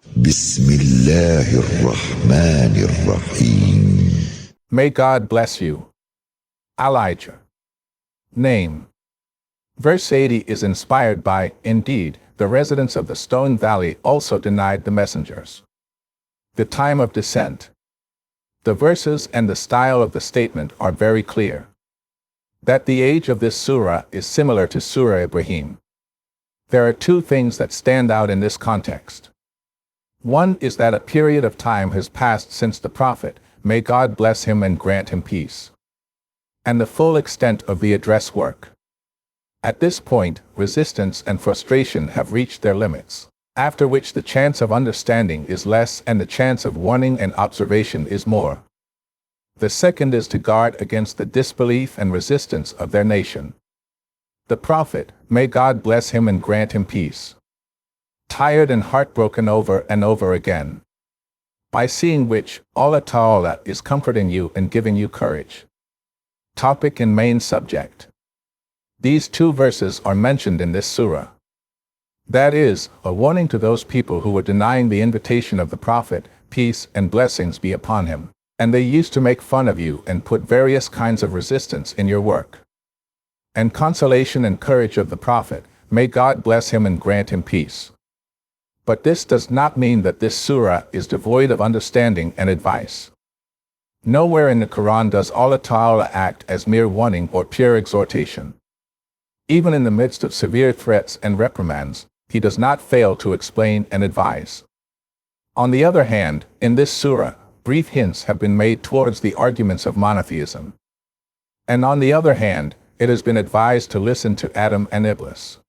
بسم الله الرحمن الرحيم. May God bless you. Al-Hijr. Name. Verse 80 is inspired by, indeed, the residents of the Stone Valley also denied the messengers. The time of descent. The verses and the style of the statement are very clear. That the age of this surah is similar to Surah Ibrahim. There are two things that stand out in this context. One is that a period of time has passed since the Prophet, may God bless him and grant him peace, and the full extent of the address work. At this point, resistance and frustration have reached their limits, after which the chance of understanding is less and the chance of warning and observation is more. The second is to guard against the disbelief and resistance of their nation. The Prophet, may God bless him and grant him peace, tired and heartbroken over and over again, by seeing which, Allah Ta'ala is comforting you and giving you courage. Topic and main subject. These two verses are mentioned in this surah. That is, a warning to those people who were denying the invitation of the Prophet, peace and blessings be upon him, and they used to make fun of you and put various kinds of resistance in your work. And consolation and courage of the Prophet, may God bless him and grant him peace. But this does not mean that this surah is devoid of understanding and advice. Nowhere in the Quran does Allah Ta'ala act as mere warning or pure exhortation. Even in the midst of severe threats and reprimands, he does not fail to explain and advise. On the other hand, in this surah, brief hints have been made towards the arguments of monotheism. And on the other hand, it has been advised to listen to Adam and Iblis.